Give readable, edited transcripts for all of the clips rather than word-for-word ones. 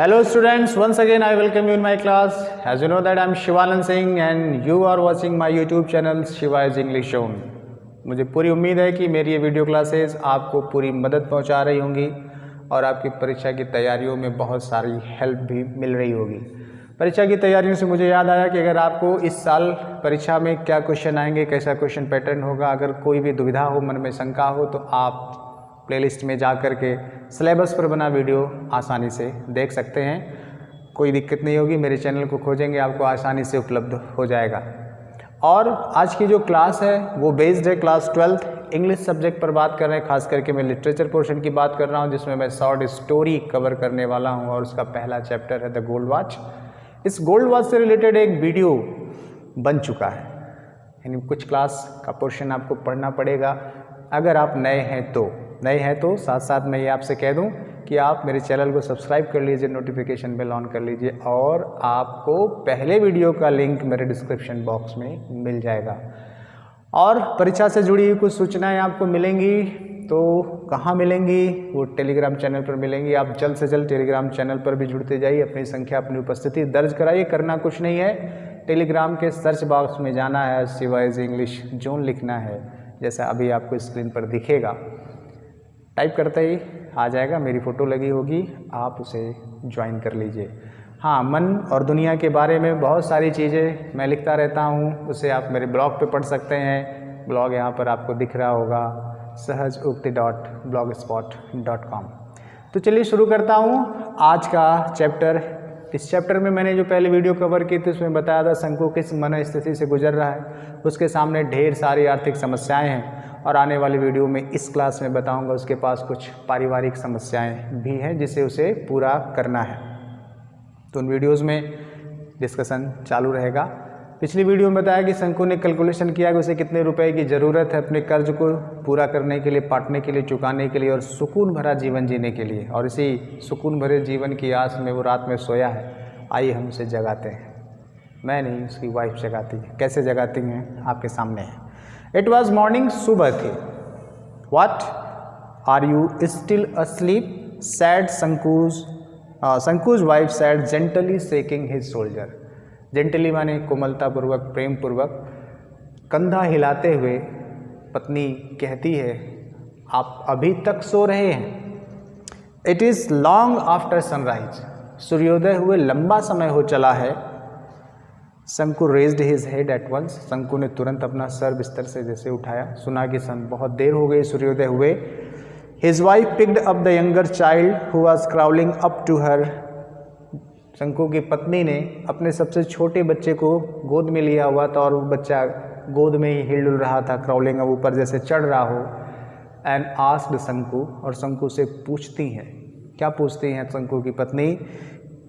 Hello students, once again I welcome you in my class. As you know that I am Shivanand Singh and you are watching my YouTube channel Shiva is English Zone. मुझे पूरी उम्मीद है कि मेरी ये video classes आपको पूरी मदद पहुंचा रही होंगी और आपकी परीक्षा की तैयारियों में बहुत सारी हेल्प भी मिल रही होगी। परीक्षा की तैयारियों से मुझे याद आया कि अगर आपको इस साल परीक्षा में क्या क्वेश्चन आएंगे, कैसा क्वेश्चन पैटर्न होगा, अगर कोई भी दुविधा हो, मन में शंका हो, तो आप प्लेलिस्ट में जा कर के सिलेबस पर बना वीडियो आसानी से देख सकते हैं। कोई दिक्कत नहीं होगी, मेरे चैनल को खोजेंगे आपको आसानी से उपलब्ध हो जाएगा। और आज की जो क्लास है वो बेस्ड है क्लास 12th इंग्लिश सब्जेक्ट पर बात कर रहे हैं। खास करके मैं लिटरेचर पोर्शन की बात कर रहा हूँ, जिसमें मैं शॉर्ट स्टोरी कवर करने वाला हूँ और उसका पहला चैप्टर है द गोल्ड वॉच। इस गोल्ड वॉच से रिलेटेड एक वीडियो बन चुका है, यानी कुछ क्लास का पोर्शन आपको पढ़ना पड़ेगा अगर आप नए हैं तो साथ साथ मैं ये आपसे कह दूं कि आप मेरे चैनल को सब्सक्राइब कर लीजिए, नोटिफिकेशन बेल ऑन कर लीजिए और आपको पहले वीडियो का लिंक मेरे डिस्क्रिप्शन बॉक्स में मिल जाएगा। और परीक्षा से जुड़ी हुई कुछ सूचनाएं आपको मिलेंगी, तो कहाँ मिलेंगी? वो टेलीग्राम चैनल पर मिलेंगी। आप जल्द से जल्द टेलीग्राम चैनल पर भी जुड़ते जाइए, अपनी संख्या, अपनी उपस्थिति दर्ज कराइए। करना कुछ नहीं है, टेलीग्राम के सर्च बॉक्स में जाना है, शिवा इज इंग्लिश जोन लिखना है, जैसा अभी आपको स्क्रीन पर दिखेगा। टाइप करते ही आ जाएगा, मेरी फ़ोटो लगी होगी, आप उसे ज्वाइन कर लीजिए। हाँ, मन और दुनिया के बारे में बहुत सारी चीज़ें मैं लिखता रहता हूँ, उसे आप मेरे ब्लॉग पे पढ़ सकते हैं। ब्लॉग यहाँ पर आपको दिख रहा होगा, सहजउक्ति.blogspot.com। तो चलिए शुरू करता हूँ आज का चैप्टर। इस चैप्टर में मैंने जो पहले वीडियो कवर की थी उसमें बताया था शंकु किस मनस्थिति से गुजर रहा है, उसके सामने ढेर सारी आर्थिक समस्याएं हैं और आने वाली वीडियो में इस क्लास में बताऊंगा उसके पास कुछ पारिवारिक समस्याएं भी हैं जिसे उसे पूरा करना है। तो उन वीडियोस में डिस्कशन चालू रहेगा। पिछली वीडियो में बताया कि शंकु ने कैलकुलेशन किया कि उसे कितने रुपए की ज़रूरत है अपने कर्ज को पूरा करने के लिए, पाटने के लिए, चुकाने के लिए और सुकून भरा जीवन जीने के लिए। और इसी सुकून भरे जीवन की आस में वो रात में सोया है। आइए हम उसे जगाते हैं। मैं नहीं, उसकी वाइफ जगाती है। कैसे जगाती हैं आपके सामने है। इट वॉज मॉर्निंग, सुबह थी। What? Are you still asleep? Said Shanku's wife said gently shaking his shoulder. Gently माने कोमलतापूर्वक, प्रेम पूर्वक कंधा हिलाते हुए पत्नी कहती है, आप अभी तक सो रहे हैं। It is long after sunrise. सूर्योदय हुए लंबा समय हो चला है। Shanku raised his head at once. Shanku ने तुरंत अपना सर बिस्तर से जैसे उठाया, सुना कि बहुत देर हो गई सूर्योदय हुए। His wife picked up the younger child who was crawling up to her. Shanku की पत्नी ने अपने सबसे छोटे बच्चे को गोद में लिया हुआ था और वो बच्चा गोद में ही हिल डुल रहा था, क्राउलिंग अब ऊपर जैसे चढ़ रहा हो। एंड आस्क्ड शंकु, और शंकु से पूछती हैं, क्या पूछती हैं शंकु की पत्नी?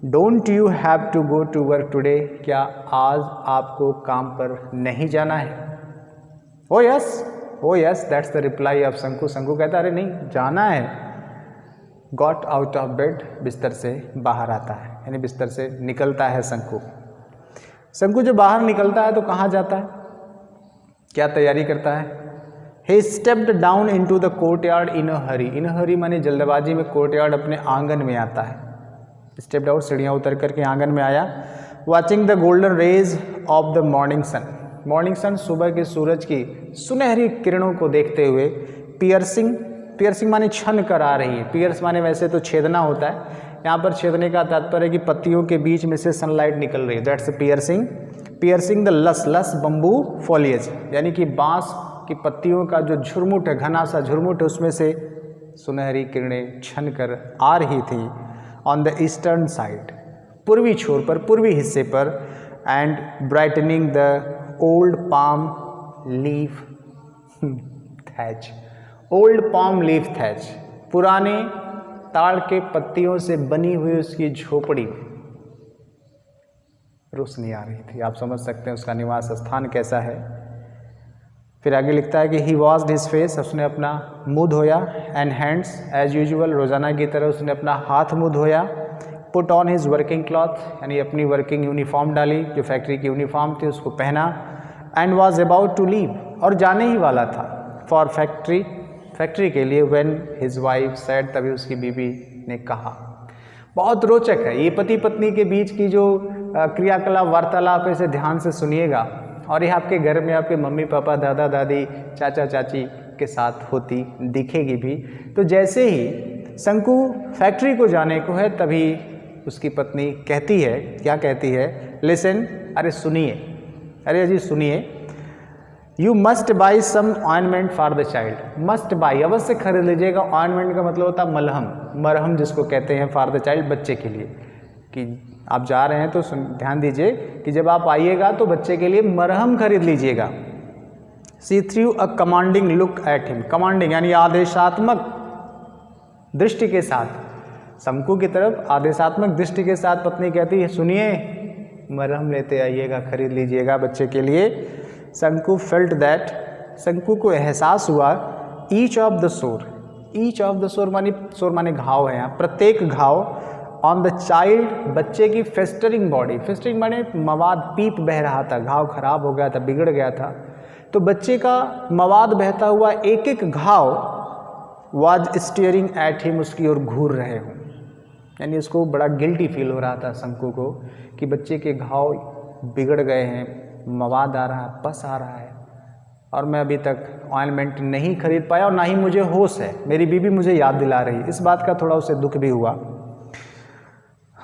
Don't you have to go to work today? क्या आज आपको काम पर नहीं जाना है? Oh yes that's the reply of Shanku. Shanku कहता अरे नहीं, जाना है। गॉट आउट ऑफ बेड, बिस्तर से बाहर आता है, यानी बिस्तर से निकलता है शंकु। शंकु जो बाहर निकलता है तो कहाँ जाता है, क्या तैयारी करता है? He stepped down into the courtyard in a hurry. In a hurry माने जल्दबाजी में कोर्टयार्ड अपने आंगन में आता है। स्टेप आउट, सीढ़ियाँ उतर करके आंगन में आया। Watching the golden rays of the morning sun. Morning sun सुबह के सूरज की सुनहरी किरणों को देखते हुए पियर्सिंग माने छन कर आ रही है। पियर्स माने वैसे तो छेदना होता है, यहाँ पर छेदने का तात्पर्य है कि पत्तियों के बीच में से सनलाइट निकल रही है। दैट्स पियर्सिंग द लस बम्बू फॉलिएज, यानी कि बांस की पत्तियों का जो झुरमुट है, घना सा झुरमुट है, उसमें से सुनहरी किरणें छन कर आ रही थी। ऑन द ईस्टर्न साइड, पूर्वी छोर पर, पूर्वी हिस्से पर। And brightening the old palm leaf thatch. Old palm leaf thatch, पुराने ताड़ के पत्तियों से बनी हुई उसकी झोपड़ी में रोशनी आ रही थी। आप समझ सकते हैं उसका निवास स्थान कैसा है। फिर आगे लिखता है कि ही वॉश्ड हिज फेस, उसने अपना मुंह धोया। एंड हैंड्स, एज यूजुअल रोजाना की तरह उसने अपना हाथ मुंह धोया। Put on his working cloth, यानी अपनी वर्किंग यूनिफॉर्म डाली, जो फैक्ट्री की यूनिफॉर्म थी उसको पहना। And was about to leave, और जाने ही वाला था फॉर फैक्ट्री के लिए। व्हेन हिज वाइफ सेड, तभी उसकी बीवी ने कहा। बहुत रोचक है ये पति पत्नी के बीच की जो क्रियाकलाप वार्तालाप है, इसे ध्यान से सुनिएगा और ये आपके घर में आपके मम्मी पापा दादा दादी चाचा चाची के साथ होती दिखेगी भी। तो जैसे ही शंकु फैक्ट्री को जाने को है तभी उसकी पत्नी कहती है, क्या कहती है, लिसन, अरे सुनिए, अरे अजी सुनिए, you must buy some ointment for the child. Must buy, अवश्य खरीद लीजिएगा। ऑइनमेंट का मतलब होता है मलहम, मरहम जिसको कहते हैं, फॉर द चाइल्ड, बच्चे के लिए। कि आप जा रहे हैं तो ध्यान दीजिए कि जब आप आइएगा तो बच्चे के लिए मरहम खरीद लीजिएगा। She threw a commanding look at him, commanding यानी आदेशात्मक दृष्टि के साथ, शंकु की तरफ आदेशात्मक दृष्टि के साथ पत्नी कहती है, सुनिए, मरहम लेते आइएगा, खरीद लीजिएगा बच्चे के लिए। शंकु फेल्ट दैट, शंकु को एहसास हुआ, ईच ऑफ द सोर, ईच ऑफ द सोर माने घाव है यहाँ, प्रत्येक घाव, ऑन द चाइल्ड, बच्चे की फेस्टरिंग बॉडी, फेस्टरिंग माने मवाद, पीप बह रहा था, घाव खराब हो गया था, बिगड़ गया था, तो बच्चे का मवाद बहता हुआ एक एक घाव वाज स्टीयरिंग एट हिम, उसकी ओर घूर रहे हों। यानी उसको बड़ा गिल्टी फील हो रहा था शंकु को कि बच्चे के घाव बिगड़ गए हैं, मवाद आ रहा है, पस आ रहा है, और मैं अभी तक ऑइलमेंट नहीं खरीद पाया और ना ही मुझे होश है, मेरी बीबी मुझे याद दिला रही। इस बात का थोड़ा उसे दुख भी हुआ।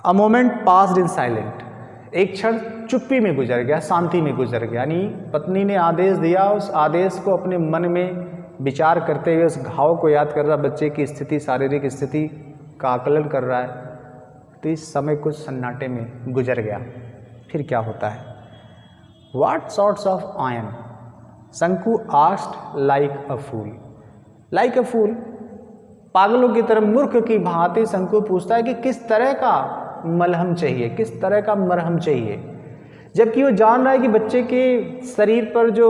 A moment passed in silent, एक क्षण चुप्पी में गुजर गया, शांति में गुजर गया। यानी पत्नी ने आदेश दिया, उस आदेश को अपने मन में विचार करते हुए उस घाव को याद कर रहा, बच्चे की स्थिति, शारीरिक स्थिति का आकलन कर रहा है। तो इस समय कुछ सन्नाटे में गुजर गया। फिर क्या होता है? What sorts of iron? Shanku asked like a fool, like a fool, पागलों की तरह मूर्ख की भांति शंकु पूछता है कि किस तरह का मलहम चाहिए, किस तरह का मरहम चाहिए, जबकि वो जान रहा है कि बच्चे के शरीर पर जो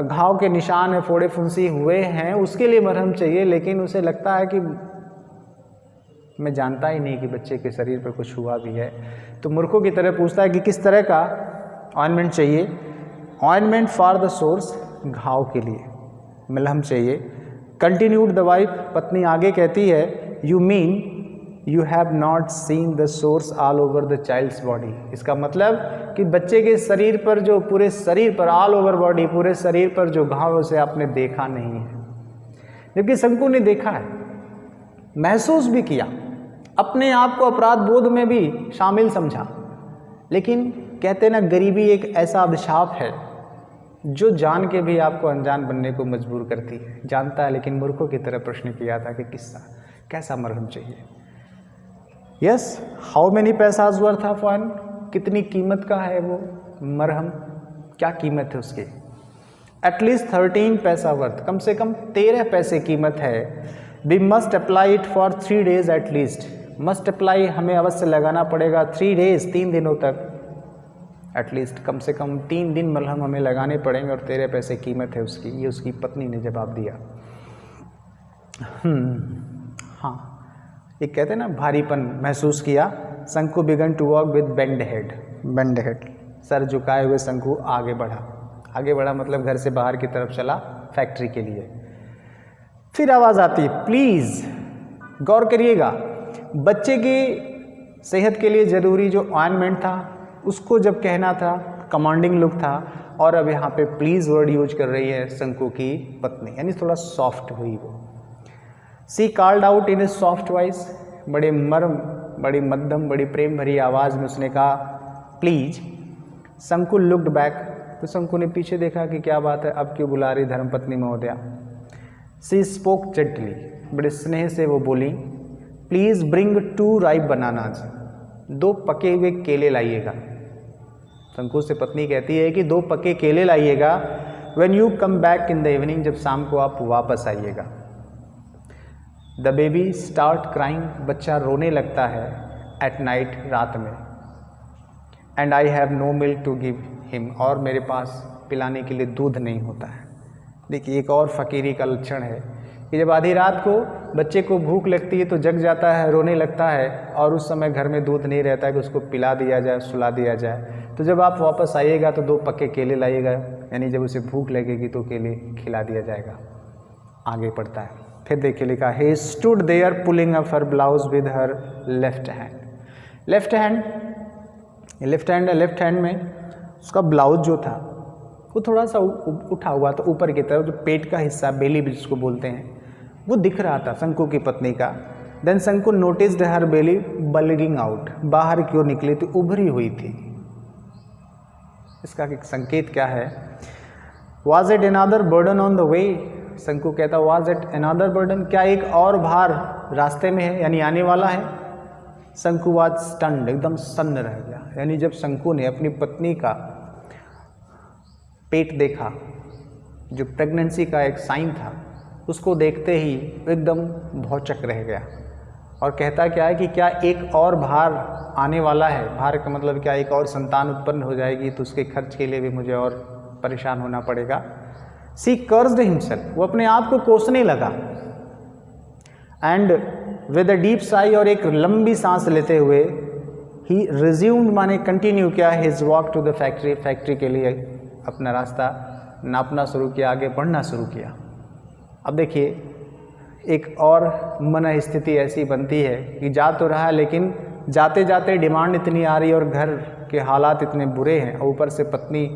घाव के निशान है, फोड़े फुंसी हुए हैं, उसके लिए मरहम चाहिए। लेकिन उसे लगता है कि मैं जानता ही नहीं कि बच्चे के शरीर पर कुछ हुआ भी है। तो मूर्खों की तरह पूछता है कि किस तरह का ऑइनमेंट चाहिए। ऑइनमेंट फॉर द सोर्स, घाव के लिए मलहम चाहिए। कंटिन्यूड द वाइफ, पत्नी आगे कहती है, you mean you have not seen the sores all over the child's body. इसका मतलब कि बच्चे के शरीर पर, जो पूरे शरीर पर, ऑल ओवर बॉडी, पूरे शरीर पर जो घाव, उसे आपने देखा नहीं है। जबकि शंकु ने देखा है, महसूस भी किया, अपने आप को अपराध बोध में भी शामिल समझा। लेकिन कहते ना, गरीबी एक ऐसा अभिशाप है जो जान के भी आपको अनजान बनने को मजबूर करती है। जानता है, लेकिन मूर्खों की तरह प्रश्न किया था कि कैसा मरहम चाहिए। Yes, how many पैसाज worth of on, कितनी कीमत का है वो मरहम, क्या कीमत है उसकी? एटलीस्ट 13 पैसा वर्थ, कम से कम 13 पैसे कीमत है। We must apply it for 3 days at least, must apply हमें अवश्य लगाना पड़ेगा 3 days, 3 दिनों तक, एटलीस्ट कम से कम 3 दिन मलहम हमें लगाने पड़ेंगे और 13 पैसे कीमत है उसकी। ये उसकी पत्नी ने जवाब दिया। हाँ, ये कहते हैं ना, भारीपन महसूस किया। Shanku began to walk with bent head, bent head, सर झुकाए हुए शंकु आगे बढ़ा। आगे बढ़ा मतलब घर से बाहर की तरफ चला, फैक्ट्री के लिए। फिर आवाज़ आती है, प्लीज़ गौर करिएगा, बच्चे की सेहत के लिए ज़रूरी जो ऑइनमेंट था उसको जब कहना था, कमांडिंग लुक था, और अब यहाँ पे प्लीज़ वर्ड यूज कर रही है शंकु की पत्नी, यानी थोड़ा सॉफ्ट हुई वो। She called out in a soft voice, बड़े मर्म, बड़ी मध्यम, बड़ी प्रेम भरी आवाज़ में उसने कहा, प्लीज। शंकु लुक्ड बैक, तो शंकु ने पीछे देखा कि क्या बात है, अब क्यों बुला रही धर्मपत्नी महोदया। सी स्पोक जेंटली, बड़े स्नेह से वो बोली, प्लीज़ ब्रिंग 2 राइप बनानाज, 2 पके हुए केले लाइएगा। शंकु से पत्नी कहती है कि 2 पके केले लाइएगा। When you come back in the evening, जब शाम को आप वापस आइएगा। द बेबी स्टार्ट क्राइंग, बच्चा रोने लगता है, एट नाइट, रात में। And I have no milk to give him, और मेरे पास पिलाने के लिए दूध नहीं होता है। देखिए, एक और फ़कीरी का लक्षण है कि जब आधी रात को बच्चे को भूख लगती है तो जग जाता है, रोने लगता है, और उस समय घर में दूध नहीं रहता है कि उसको पिला दिया जाए, सुला दिया जाए। तो जब आप वापस आइएगा तो 2 पके केले लाइएगा, यानी जब उसे भूख लगेगी तो केले खिला दिया जाएगा। आगे पढ़ता है, फिर देखिए लिखा, he stood there pulling up her blouse with her left hand, left hand है, लेफ्ट हैंड में उसका ब्लाउज जो था वो थोड़ा सा उठा हुआ था ऊपर की तरफ, जो पेट का हिस्सा बेली जिसको बोलते हैं वो दिख रहा था शंकु की पत्नी का। देन शंकु नोटिस्ड हर बेली बल्गिंग आउट, बाहर की ओर निकली थी, उभरी हुई थी। इसका एक संकेत क्या है? Was it another burden on the way? शंकु कहता was it another burden, क्या एक और भार रास्ते में है यानी आने वाला है? शंकु was stunned, एकदम सन्न रह गया। यानी जब शंकु ने अपनी पत्नी का पेट देखा, जो प्रेगनेंसी का एक साइन था, उसको देखते ही एकदम भौचक रह गया और कहता क्या है कि क्या एक और भार आने वाला है? भार का मतलब क्या, एक और संतान उत्पन्न हो जाएगी तो उसके खर्च के लिए भी मुझे और परेशान होना पड़ेगा। सी कर्स्ड हिमसेल्फ, वो अपने आप को कोसने लगा। And with a deep sigh, और एक लंबी सांस लेते हुए ही रिज्यूम्ड माने कंटिन्यू किया his walk to the factory, factory के लिए अपना रास्ता नापना शुरू किया, आगे बढ़ना शुरू किया। अब देखिए एक और मन स्थिति ऐसी बनती है कि जा तो रहा है लेकिन जाते जाते डिमांड इतनी आ रही है और घर के हालात इतने बुरे हैं, और ऊपर से पत्नी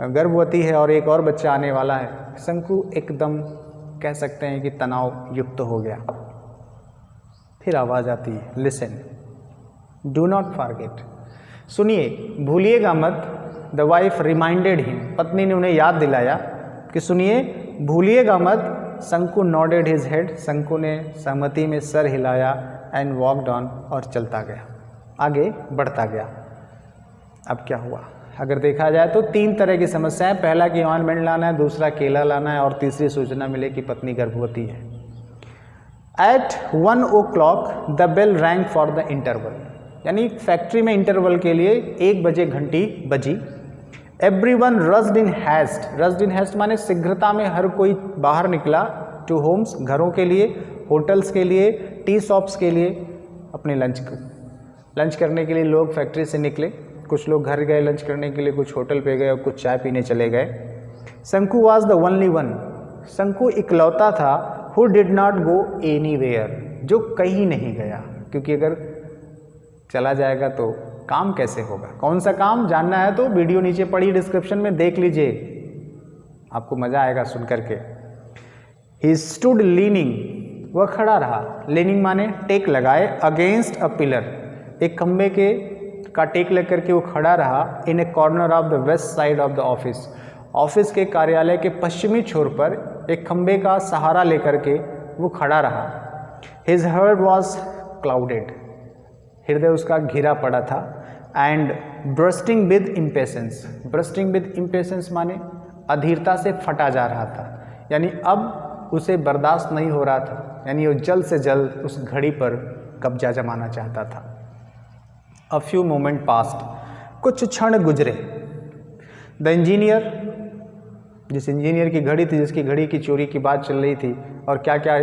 गर्भवती है और एक और बच्चा आने वाला है। शंकु एकदम कह सकते हैं कि तनाव युक्त हो गया। फिर आवाज़ आती है, लिसन डू नॉट फॉरगेट, सुनिए भूलिएगा मत। द वाइफ रिमाइंडेड हिम, पत्नी ने उन्हें याद दिलाया कि सुनिए भूलिएगा मत। शंकु नॉडेड हिज हेड, शंकु ने सहमति में सर हिलाया। एंड वॉकड ऑन, और चलता गया, आगे बढ़ता गया। अब क्या हुआ? अगर देखा जाए तो 3 तरह की समस्याएं, पहला कि ऑइंटमेंट लाना है, दूसरा केला लाना है, और तीसरी सूचना मिले कि पत्नी गर्भवती है। At 1 o'clock the bell rang for the interval, यानी फैक्ट्री में इंटरवल के लिए 1 बजे घंटी बजी। Everyone rushed in haste, rushed in haste माने शीघ्रता में हर कोई बाहर निकला। टू होम्स, घरों के लिए, होटल्स के लिए, टी शॉप्स के लिए, अपने लंच करने के लिए लोग फैक्ट्री से निकले। कुछ लोग घर गए लंच करने के लिए, कुछ होटल पे गए और कुछ चाय पीने चले गए। शंकु वॉज द ओनली वन, शंकु इकलौता था who did not go anywhere, जो कहीं नहीं गया, क्योंकि अगर चला जाएगा तो काम कैसे होगा? कौन सा काम जानना है तो वीडियो नीचे पड़ी डिस्क्रिप्शन में देख लीजिए, आपको मज़ा आएगा सुन करके। ही स्टूड लीनिंग, वह खड़ा रहा। लीनिंग माने टेक लगाए। अगेंस्ट अ पिलर, एक खंबे के का टेक लग करके वो खड़ा रहा। In a corner of the west side of the office, office के कार्यालय के पश्चिमी छोर पर एक खंबे का सहारा लेकर के वो खड़ा रहा। हिज हार्ट वॉज क्लाउडेड, हृदय उसका घिरा पड़ा था। And bursting with impatience, bursting with impatience माने अधीरता से फटा जा रहा था, यानी अब उसे बर्दाश्त नहीं हो रहा था, यानी वो जल्द से जल्द उस घड़ी पर कब्जा जमाना चाहता था। अ फ्यू मोमेंट पास्ट, कुछ क्षण गुजरे। द इंजीनियर, जिस इंजीनियर की घड़ी थी, जिसकी घड़ी की चोरी की बात चल रही थी और क्या क्या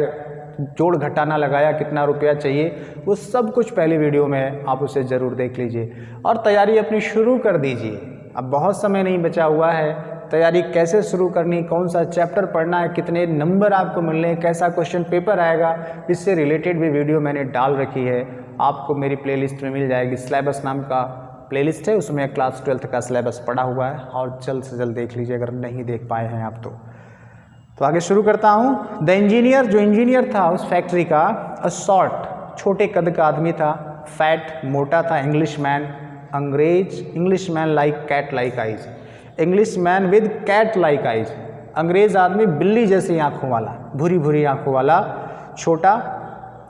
जोड़ घटाना लगाया, कितना रुपया चाहिए, वो सब कुछ पहले वीडियो में आप उसे ज़रूर देख लीजिए और तैयारी अपनी शुरू कर दीजिए। अब बहुत समय नहीं बचा हुआ है, तैयारी कैसे शुरू करनी, कौन सा चैप्टर पढ़ना है, कितने नंबर आपको मिलने हैं, कैसा क्वेश्चन पेपर आएगा, इससे रिलेटेड भी वीडियो मैंने डाल रखी है, आपको मेरी प्लेलिस्ट में मिल जाएगी। सिलेबस नाम का प्लेलिस्ट है, उसमें क्लास 12th का सिलेबस पड़ा हुआ है और जल्द से जल्द देख लीजिए अगर नहीं देख पाए हैं आप तो आगे शुरू करता हूँ। द इंजीनियर, जो इंजीनियर था उस फैक्ट्री का, अ शॉर्ट, छोटे कद का आदमी था, फैट, मोटा था, इंग्लिश मैन, अंग्रेज, Englishman like cat like eyes, Englishman with cat like eyes, अंग्रेज आदमी बिल्ली जैसी आंखों वाला, भूरी भूरी आंखों वाला, छोटा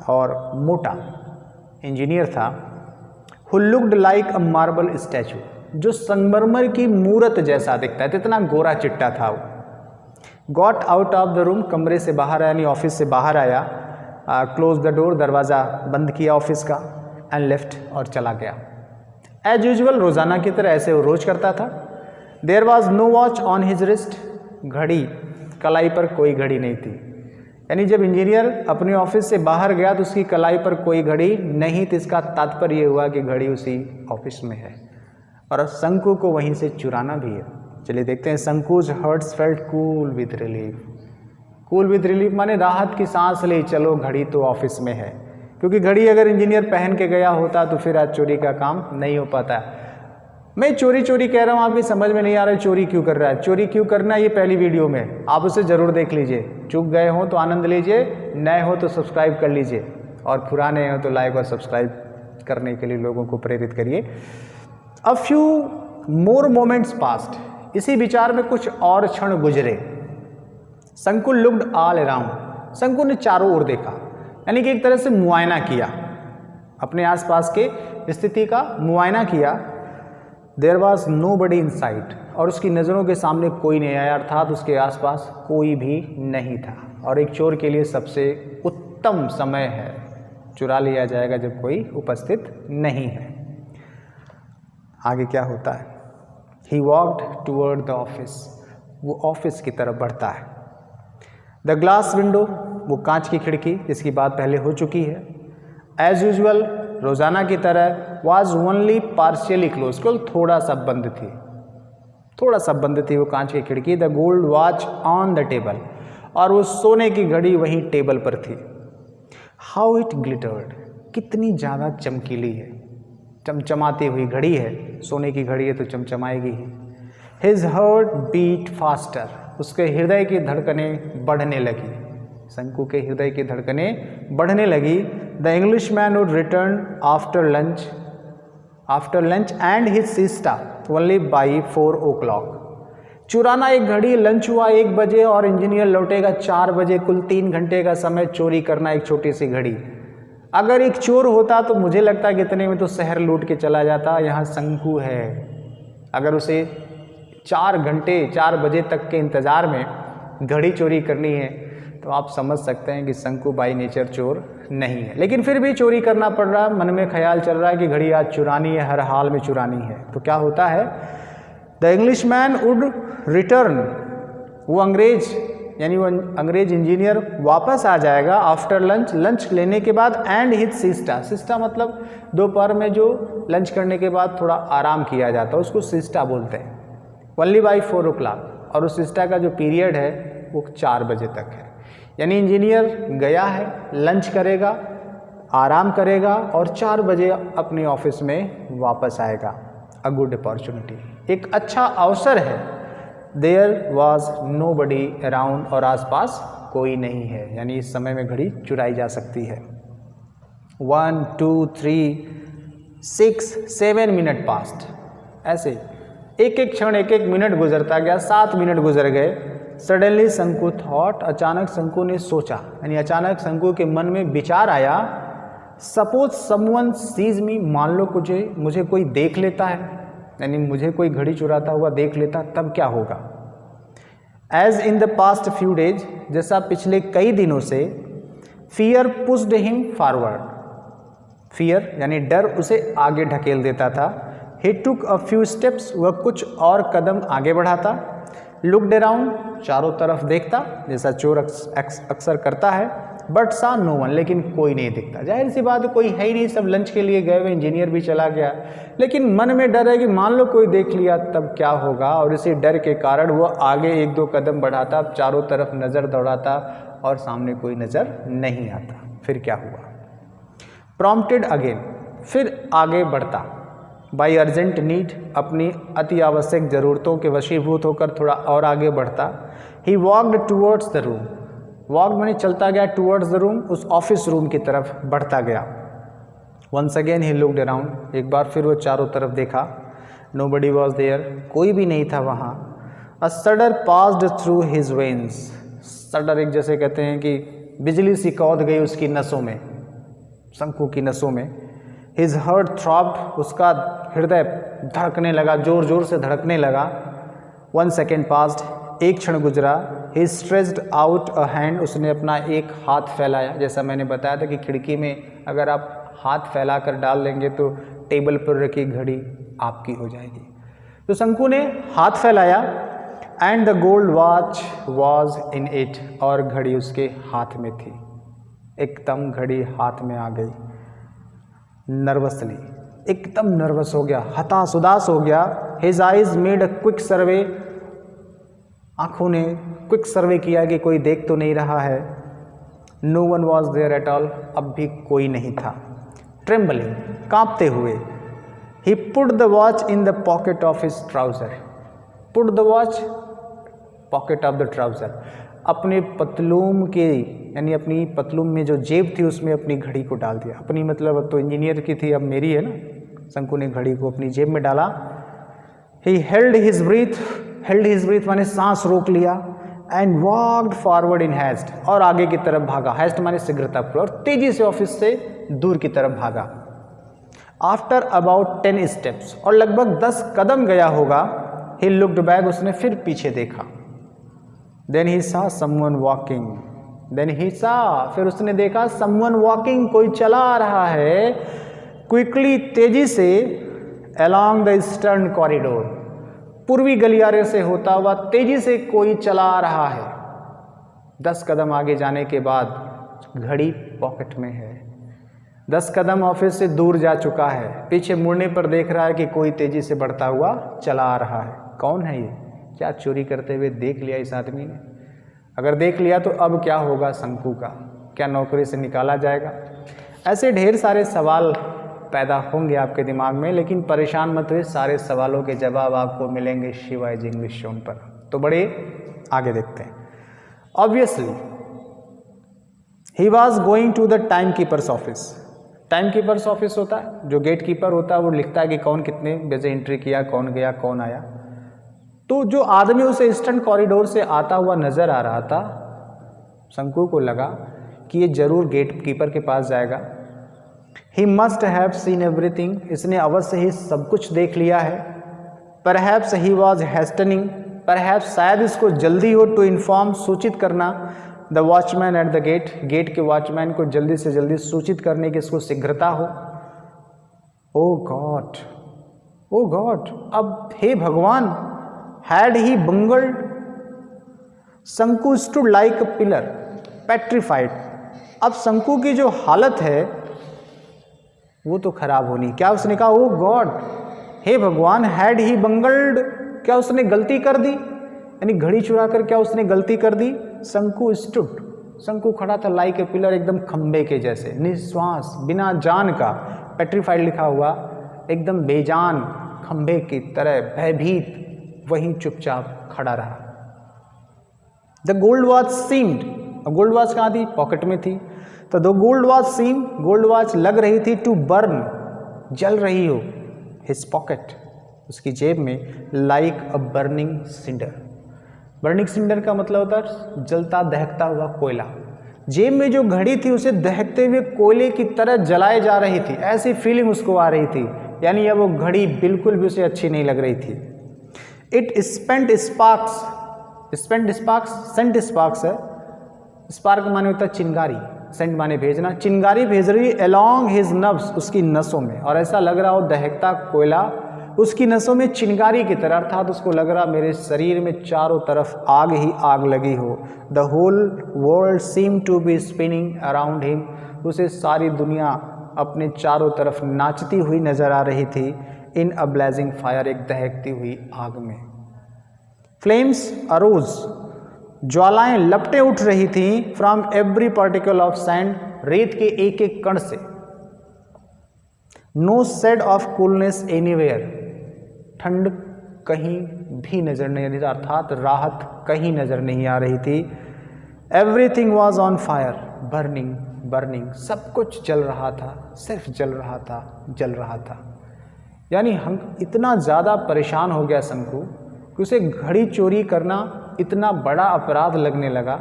और मोटा इंजीनियर था। Who looked like a marble statue, जो संगमरमर की मूरत जैसा दिखता है, इतना गोरा चिट्टा था वो। Got out of the room, कमरे से बाहर आया, यानी ऑफिस से बाहर आया। क्लोज द डोर, दरवाज़ा बंद किया ऑफिस का। एंड लेफ्ट, और चला गया। एज यूजुअल, रोज़ाना की तरह ऐसे वो रोज करता था। There was no watch on his wrist, घड़ी, कलाई पर कोई घड़ी नहीं थी, यानी जब इंजीनियर अपने ऑफिस से बाहर गया तो उसकी कलाई पर कोई घड़ी नहीं थी। इसका तात्पर्य ये हुआ कि घड़ी उसी ऑफिस में है और शंकु को वहीं से चुराना भी है। चलिए देखते हैं। Shanku's hearts felt cool with relief, cool with relief माने राहत की सांस ली, चलो घड़ी तो ऑफिस में है, क्योंकि घड़ी अगर इंजीनियर पहन के गया होता तो फिर आज चोरी का काम नहीं हो पाता। मैं चोरी चोरी कह रहा हूँ, आपकी समझ में नहीं आ रहा है चोरी क्यों कर रहा है। चोरी क्यों करना है ये पहली वीडियो में आप उसे ज़रूर देख लीजिए। चूक गए हो तो आनंद लीजिए, नए हो तो सब्सक्राइब कर लीजिए और पुराने हो तो लाइक और सब्सक्राइब करने के लिए लोगों को प्रेरित करिए। A few more moments past, इसी विचार में कुछ और क्षण गुजरे। शंकु लुक्ड ऑल अराउंड, शंकु ने चारों ओर देखा, यानी कि एक तरह से मुआयना किया, अपने आसपास के स्थिति का मुआयना किया। There was nobody in sight, और उसकी नज़रों के सामने कोई नहीं आया, अर्थात उसके आसपास कोई भी नहीं था। और एक चोर के लिए सबसे उत्तम समय है, चुरा लिया जाएगा जब कोई उपस्थित नहीं है। आगे क्या होता है? ही वॉक्ड टूवर्ड द ऑफिस, वो ऑफिस की तरफ बढ़ता है। द ग्लास विंडो, वो कांच की खिड़की जिसकी बात पहले हो चुकी है, एज यूजुअल रोजाना की तरह वॉज ओनली पार्शियली क्लोज, केवल थोड़ा सा बंद थी, थोड़ा सा बंद थी वो कांच की खिड़की। The gold watch on the table, और वो सोने की घड़ी वहीं टेबल पर थी। हाउ इट ग्लिटर्ड, कितनी ज़्यादा चमकीली है, चमचमाती हुई घड़ी है, सोने की घड़ी है तो चमचमाएगी ही। हिज हार्ट बीट फास्टर, उसके हृदय की धड़कनें बढ़ने लगी, शंकु के हृदय की धड़कनें बढ़ने लगी। The English man would return after lunch and his sister only by 4 o'clock। चुराना एक घड़ी, लंच हुआ 1 बजे और इंजीनियर लौटेगा 4 बजे, कुल 3 घंटे का समय चोरी करना एक छोटी सी घड़ी। अगर एक चोर होता तो मुझे लगता है कि इतने में तो शहर लूट के चला जाता। यहाँ शंकु है, अगर उसे 4 घंटे 4 बजे तक के इंतज़ार में घड़ी चोरी करनी है तो आप समझ सकते हैं कि शंकु बाई नेचर चोर नहीं है, लेकिन फिर भी चोरी करना पड़ रहा है। मन में ख्याल चल रहा है कि घड़ी आज चुरानी है, हर हाल में चुरानी है। तो क्या होता है? The English man would return, वो अंग्रेज यानी वो अंग्रेज इंजीनियर वापस आ जाएगा आफ्टर लंच, लंच लेने के बाद, एंड हिज सिस्टा, सिस्टा मतलब दोपहर में जो लंच करने के बाद थोड़ा आराम किया जाता है उसको सिस्टा बोलते हैं। ओनली बाई 4 o'clock, और उस सिस्टा का जो पीरियड है वो 4 बजे तक है। यानी इंजीनियर गया है, लंच करेगा, आराम करेगा और 4 बजे अपने ऑफिस में वापस आएगा। अ गुड अपॉर्चुनिटी, एक अच्छा अवसर है। There was nobody around, और आसपास कोई नहीं है, यानी इस समय में घड़ी चुराई जा सकती है। 1 2 3 6 7 मिनट पास्ट, ऐसे एक एक क्षण एक एक मिनट गुजरता गया। 7 मिनट गुजर गए। सडनली शंकु थॉट, अचानक शंकु ने सोचा, यानी अचानक शंकु के मन में विचार आया। सपोज समवन सीज मी, मान लो मुझे कोई देख लेता है, यानी मुझे कोई घड़ी चुराता हुआ देख लेता, तब क्या होगा? As in the past few days, जैसा पिछले कई दिनों से, fear pushed him forward, fear यानी डर उसे आगे ढकेल देता था। He took a few steps, वह कुछ और कदम आगे बढ़ाता। लुक्ड अराउंड, चारों तरफ देखता जैसा चोर अक्सर करता है। बट सा नो वन, लेकिन कोई नहीं दिखता। जाहिर सी बात है कोई है ही नहीं, सब लंच के लिए गए हुए, इंजीनियर भी चला गया। लेकिन मन में डर है कि मान लो कोई देख लिया तब क्या होगा, और इसी डर के कारण वो आगे 1-2 कदम बढ़ाता, चारों तरफ नज़र दौड़ाता और सामने कोई नज़र नहीं आता। फिर क्या हुआ? प्रॉम्प्टेड अगेन, फिर आगे बढ़ता। बाई अर्जेंट नीड, अपनी अति आवश्यक ज़रूरतों के वशीभूत होकर थोड़ा और आगे बढ़ता। He walked towards the room, walk मैंने चलता गया, टूवर्ड्स द रूम, उस ऑफिस रूम की तरफ बढ़ता गया। Once again he looked around, एक बार फिर वो चारों तरफ देखा। नोबडी वॉज देयर, कोई भी नहीं था वहाँ। अ सडर पास्ड थ्रू हिज वेन्स, सडर एक जैसे कहते हैं कि बिजली सी कौध गई उसकी नसों में, शंकु की नसों में। हिज हार्ट थ्रॉब्ड, उसका हृदय धड़कने लगा, जोर जोर से धड़कने लगा। 1 सेकेंड पास्ड, एक क्षण गुजरा। ही स्ट्रेच्ड आउट अ हैंड, उसने अपना एक हाथ फैलाया। जैसा मैंने बताया था कि खिड़की में अगर आप हाथ फैला कर डाल लेंगे तो टेबल पर रखी घड़ी आपकी हो जाएगी। तो शंकु ने हाथ फैलाया। And the gold watch was in it, और घड़ी उसके हाथ में थी। एकदम घड़ी हाथ में आ गई। नर्वसली, एकदम नर्वस हो गया, हताश उदास हो गया। His eyes made a quick survey, आंखों ने क्विक सर्वे किया कि कोई देख तो नहीं रहा है। No one was there at all, अब भी कोई नहीं था। ट्रेम्बलिंग, कांपते हुए, he put the watch in the pocket of his trouser, put the watch pocket of the trouser, अपने पतलून के यानी अपनी पतलून में जो जेब थी उसमें अपनी घड़ी को डाल दिया। अपनी मतलब अब तो इंजीनियर की थी, अब मेरी है ना। शंकु ने घड़ी को अपनी जेब में डाला। ही हेल्ड हिज ब्रीथ माने सांस रोक लिया। And walked forward in heist, और आगे की तरफ भागा। हैस्ट माने शीघ्रतापूर्वक, और तेजी से ऑफिस से दूर की तरफ भागा। आफ्टर अबाउट 10 स्टेप्स, और लगभग 10 कदम गया होगा, ही लुक्ड बैक, उसने फिर पीछे देखा। देन ही सा समवन वॉकिंग, देन ही सा, फिर उसने देखा समवन वॉकिंग, कोई चला आ रहा है, क्विकली, तेजी से, अलोंग द ईस्टर्न कॉरिडोर, पूर्वी गलियारे से होता हुआ तेजी से कोई चला आ रहा है। 10 कदम आगे जाने के बाद घड़ी पॉकेट में है। 10 कदम ऑफिस से दूर जा चुका है, पीछे मुड़ने पर देख रहा है कि कोई तेजी से बढ़ता हुआ चला आ रहा है। कौन है ये? क्या चोरी करते हुए देख लिया इस आदमी ने? अगर देख लिया तो अब क्या होगा शंकु का? क्या नौकरी से निकाला जाएगा? ऐसे ढेर सारे सवाल पैदा होंगे आपके दिमाग में, लेकिन परेशान मत हुए, सारे सवालों के जवाब आपको मिलेंगे शिवाजी इंग्लिश जोन पर। तो बड़े आगे देखते हैं। Obviously he was going to the timekeeper's office. Timekeeper's office होता है, जो गेट कीपर होता है वो लिखता है कि कौन कितने बजे एंट्री किया, कौन गया, कौन आया। तो जो आदमी उसे ईस्टर्न कॉरिडोर से आता हुआ नजर आ रहा था, शंकु को लगा कि ये जरूर गेट कीपर के पास जाएगा। He must have seen everything, इसने अवश्य ही सब कुछ देख लिया है। Perhaps he was hastening, perhaps शायद इसको जल्दी हो, टू इन्फॉर्म, सूचित करना, the watchman at the gate, gate के वॉचमैन को जल्दी से जल्दी सूचित करने की इसको शीघ्रता हो। ओ गॉड, ओ गॉड, अब हे भगवान, हैड ही बंगल्ड, शंकु stood like a pillar petrified. अब शंकु की जो हालत है वो तो खराब होनी। क्या उसने कहा? ओ गॉड, हे भगवान, हैड ही बंगल्ड, क्या उसने गलती कर दी? यानी घड़ी चुरा कर क्या उसने गलती कर दी? शंकु स्टूड, शंकु खड़ा था लाइक ए पिलर, एकदम खंबे के जैसे, निश्वास, बिना जान का, पेट्रिफाइड लिखा हुआ, एकदम बेजान, खंबे की तरह भयभीत, वहीं चुपचाप खड़ा रहा। The gold watch seemed, gold watch कहाँ थी? पॉकेट में थी। तो the gold watch seem, gold watch लग रही थी, टू बर्न, जल रही हो, हिज पॉकेट, उसकी जेब में, like a burning cinder. Burning cinder का मतलब होता है जलता दहकता हुआ कोयला। जेब में जो घड़ी थी उसे दहकते हुए कोयले की तरह जलाए जा रही थी, ऐसी फीलिंग उसको आ रही थी। यानी अब वो घड़ी बिल्कुल भी उसे अच्छी नहीं लग रही थी। It spent sparks, spent sparks, sent sparks है, स्पार्क माने होता है चिंगारी, सेंट माने भेजना, चिंगारी भेज रही अलोंग हिज नर्व्स, उसकी नसों में, और ऐसा लग रहा हो दहकता कोयला उसकी नसों में चिंगारी की तरह, अर्थात उसको लग रहा मेरे शरीर में चारों तरफ आग ही आग लगी हो। The whole world seem to be spinning around him, उसे सारी दुनिया अपने चारों तरफ नाचती हुई नजर आ रही थी। इन अ ब्लेजिंग फायर, एक दहकती हुई आग में। फ्लेम्स अरोज, ज्वालाएं लपटे उठ रही थी, from every particle of sand, रेत के एक एक कण से। No shade of coolness anywhere, ठंड कहीं भी नजर नहीं आ रही थी, अर्थात राहत कहीं नजर नहीं आ रही थी। Everything was on fire, burning burning, सब कुछ जल रहा था, सिर्फ जल रहा था, जल रहा था। यानी हम इतना ज़्यादा परेशान हो गया शंकु कि उसे घड़ी चोरी करना इतना बड़ा अपराध लगने लगा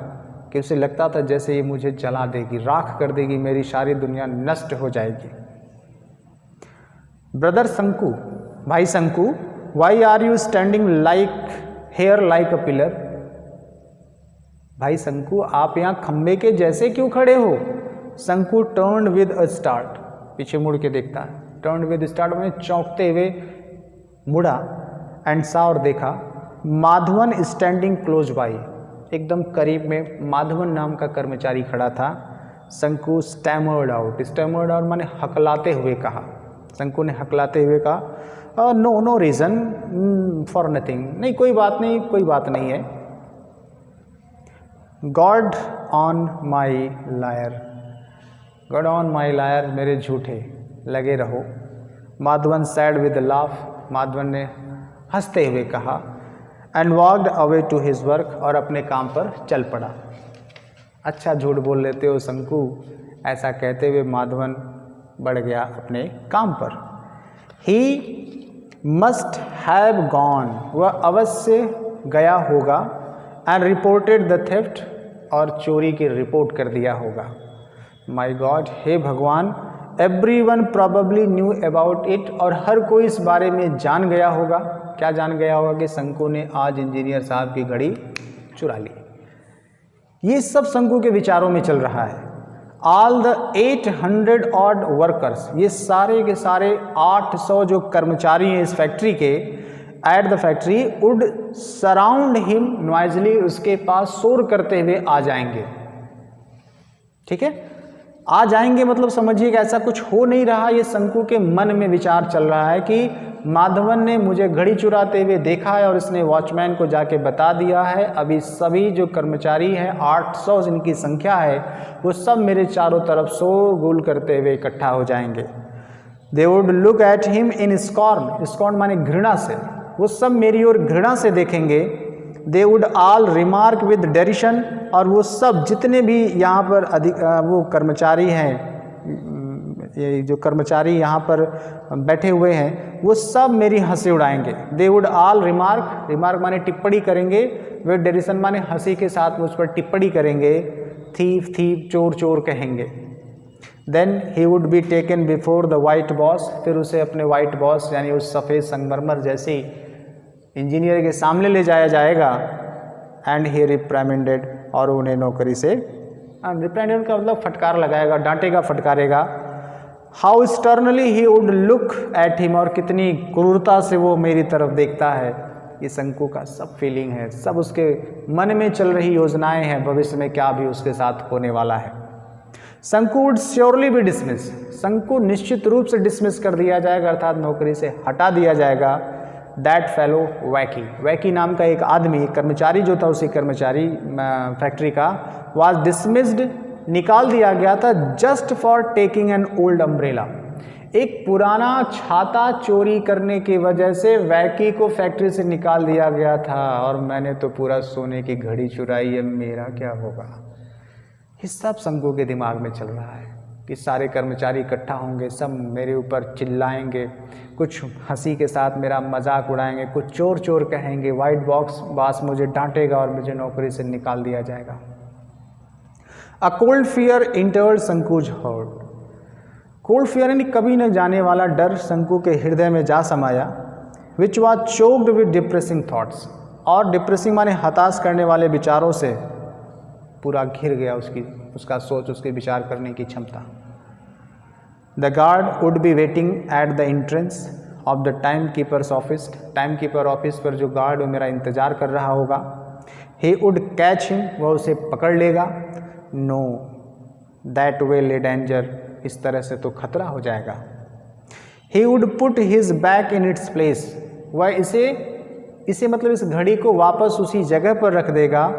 कि उसे लगता था जैसे ये मुझे जला देगी, राख कर देगी, मेरी सारी दुनिया नष्ट हो जाएगी। ब्रदर शंकु, भाई शंकु, why are you standing like here like a pillar, भाई शंकु आप यहाँ खंबे के जैसे क्यों खड़े हो? शंकु टर्न विद अ स्टार्ट, पीछे मुड़ के देखता है, टर्न विद स्टार्ट में चौंकते हुए मुड़ा, एंड सा, और देखा, माधवन स्टैंडिंग क्लोज बाई, एकदम करीब में माधवन नाम का कर्मचारी खड़ा था। शंकु स्टैमर्ड आउट, स्टैमर्ड आउट माने हकलाते हुए कहा, शंकु ने हकलाते हुए कहा, no no reason for nothing, नहीं कोई बात नहीं, कोई बात नहीं है। God on my liar, God on my liar, मेरे झूठे लगे रहो। Madhavan said with laugh, Madhavan ने हंसते हुए कहा। And walked away to his work, और अपने काम पर चल पड़ा। अच्छा झूठ बोल लेते हो शंकु, ऐसा कहते हुए माधवन बढ़ गया अपने काम पर। ही मस्ट हैव गॉन, वह अवश्य गया होगा। एंड रिपोर्टेड द थेफ्ट, और चोरी की रिपोर्ट कर दिया होगा। माई गॉड, हे भगवान, everyone probably knew about it, और हर कोई इस बारे में जान गया होगा। क्या जान गया होगा? कि शंकु ने आज इंजीनियर साहब की घड़ी चुरा ली। ये सब शंकु के विचारों में चल रहा है। ऑल द 800 ऑड वर्कर्स, ये सारे के सारे 800 जो कर्मचारी हैं इस फैक्ट्री के, at the factory, would surround him Noisli, उसके पास शोर करते हुए आ जाएंगे। ठीक है, आ जाएंगे मतलब समझिए कि ऐसा कुछ हो नहीं रहा, ये शंकु के मन में विचार चल रहा है कि माधवन ने मुझे घड़ी चुराते हुए देखा है और इसने वॉचमैन को जाके बता दिया है। अभी सभी जो कर्मचारी हैं 800 जिनकी संख्या है, वो सब मेरे चारों तरफ शोर गुल करते हुए इकट्ठा हो जाएंगे। They would look at him in scorn, scorn माने घृणा से, वो सब मेरी ओर घृणा से देखेंगे। They would all remark with derision, और वो सब जितने भी यहाँ पर वो कर्मचारी हैं, ये जो कर्मचारी यहाँ पर बैठे हुए हैं, वो सब मेरी हंसी उड़ाएंगे। They would all remark, remark माने टिप्पणी करेंगे, विद डेरिशन माने हंसी के साथ उस पर टिप्पणी करेंगे। थीफ थीफ, चोर चोर कहेंगे। Then he would be taken before the white boss, फिर उसे अपने वाइट बॉस यानी उस सफ़ेद संगमरमर जैसी इंजीनियर के सामने ले जाया जाएगा। एंड ही रिप्राइमेंडेड, और उन्हें नौकरी से, रिप्राइमेंड का मतलब फटकार लगाएगा, डांटेगा, फटकारेगा। How sternly he would look at him, और कितनी क्रूरता से वो मेरी तरफ देखता है। ये शंकु का सब फीलिंग है, सब उसके मन में चल रही योजनाएं हैं, भविष्य में क्या भी उसके साथ होने वाला है। शंकु वुड श्योरली बी डिसमिस, शंकु निश्चित रूप से डिसमिस कर दिया जाएगा, अर्थात नौकरी से हटा दिया जाएगा। दैट फेलो वैकी, वैकी नाम का एक आदमी, कर्मचारी जो था, उसी कर्मचारी फैक्ट्री का, वाज डिसमिस्ड, निकाल दिया गया था, just for taking an old umbrella, एक पुराना छाता चोरी करने की वजह से वैकी को फैक्ट्री से निकाल दिया गया था। और मैंने तो पूरा सोने की घड़ी चुराई है, मेरा क्या होगा? ये सब शंकु के दिमाग में चल रहा है कि सारे कर्मचारी इकट्ठा होंगे, सब मेरे ऊपर चिल्लाएंगे, कुछ हंसी के साथ मेरा मजाक उड़ाएंगे, कुछ चोर चोर कहेंगे, वाइट बॉस मुझे डांटेगा और मुझे नौकरी से निकाल दिया जाएगा। A cold fear entered Shanku's heart, cold fear यानी कभी न जाने वाला डर शंकु के हृदय में जा समाया। Which was choked with depressing thoughts, और डिप्रेसिंग माने हताश करने वाले विचारों से पूरा घिर गया उसका सोच, उसके विचार करने की क्षमता। The guard would be waiting at the entrance of the timekeeper's office, time keeper office पर जो गार्ड वो मेरा इंतजार कर रहा होगा। ही वुड कैच हिम, वह उसे पकड़ लेगा। नो दैट वे ले डेंजर, इस तरह से तो खतरा हो जाएगा। He would put his back in its place, वह इसे मतलब इस घड़ी को वापस उसी जगह पर रख देगा।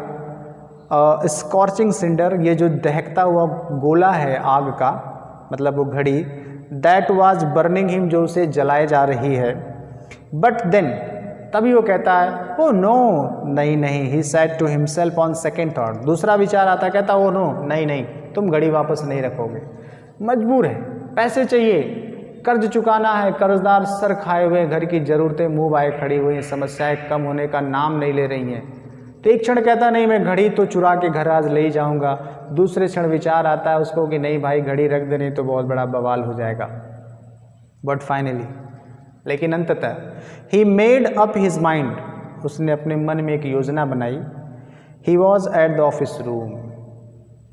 स्कॉर्चिंग सिंडर, ये जो दहकता हुआ गोला है आग का, मतलब वो घड़ी, दैट वाज बर्निंग हिम, जो उसे जलाए जा रही है। बट देन, तभी वो कहता है ओ नो, नहीं नहीं, he said to himself on second thought, दूसरा विचार आता, कहता ओ नो, नहीं नहीं, तुम घड़ी वापस नहीं रखोगे, मजबूर है, पैसे चाहिए, कर्ज चुकाना है, कर्जदार सर खाए हुए, घर की ज़रूरतें मुँह बाए खड़ी हुई हैं, समस्याएं कम होने का नाम नहीं ले रही हैं। तो एक क्षण कहता नहीं मैं घड़ी तो चुरा के घर आज ले ही जाऊंगा, दूसरे क्षण विचार आता है उसको कि नहीं भाई घड़ी रख दे, नहीं तो बहुत बड़ा बवाल हो जाएगा। बट फाइनली, लेकिन अंततः, he made up his mind, उसने अपने मन में एक योजना बनाई। He was at the office room,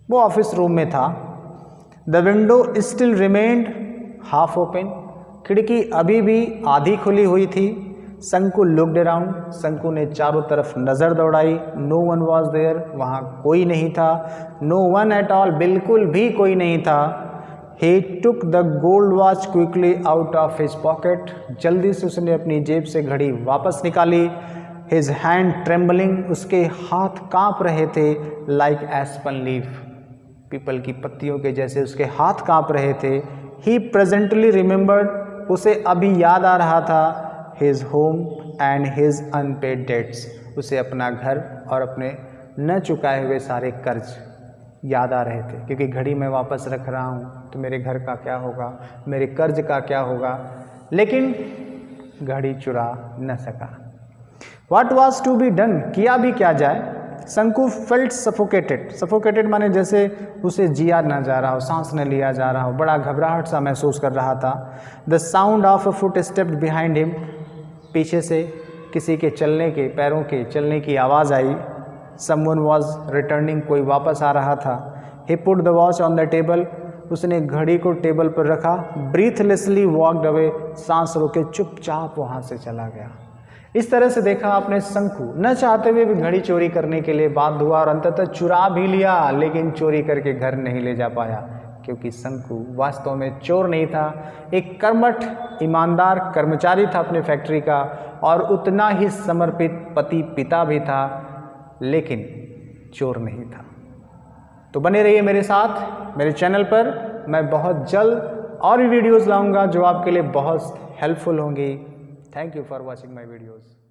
वो ऑफिस रूम में था। The window still remained half open, खिड़की अभी भी आधी खुली हुई थी। शंकु लुक्ड अराउंड, शंकु ने चारों तरफ नज़र दौड़ाई। नो वन वॉज देयर, वहाँ कोई नहीं था। नो वन एट ऑल, बिल्कुल भी कोई नहीं था। He took the gold watch quickly out of his pocket, जल्दी से उसने अपनी जेब से घड़ी वापस निकाली। हिज हैंड ट्रेम्बलिंग, उसके हाथ कांप रहे थे, लाइक एस्पन लीफ, पीपल की पत्तियों के जैसे उसके हाथ कांप रहे थे। ही प्रेजेंटली रिमेंबर्ड, उसे अभी याद आ रहा था, his home and his unpaid debts, उसे अपना घर और अपने न चुकाए हुए सारे कर्ज याद आ रहे थे, क्योंकि घड़ी मैं वापस रख रहा हूँ तो मेरे घर का क्या होगा, मेरे कर्ज का क्या होगा, लेकिन घड़ी चुरा न सका। What was to be done, किया भी क्या जाए। शंकु फेल्ट सफोकेटेड, सफोकेटेड माने जैसे उसे जिया न जा रहा हो, सांस न लिया जा रहा हो, बड़ा घबराहट सा महसूस कर रहा था। The sound of a foot stepped behind him, पीछे से किसी के चलने के, पैरों के चलने की आवाज़ आई। समवन वॉज रिटर्निंग, कोई वापस आ रहा था। He put the watch on the table, उसने घड़ी को टेबल पर रखा। ब्रीथलेसली वॉकड अवे, सांस रोके चुपचाप वहाँ से चला गया। इस तरह से देखा आपने शंकु न चाहते हुए भी घड़ी चोरी करने के लिए बाध्य हुआ और अंततः चुरा भी लिया, लेकिन चोरी करके घर नहीं ले जा पाया, क्योंकि शंकु वास्तव में चोर नहीं था, एक कर्मठ ईमानदार कर्मचारी था अपने फैक्ट्री का, और उतना ही समर्पित पति पिता भी था, लेकिन चोर नहीं था। तो बने रहिए मेरे साथ मेरे चैनल पर, मैं बहुत जल्द और भी वीडियोस लाऊंगा जो आपके लिए बहुत हेल्पफुल होंगी। Thank you for watching my videos.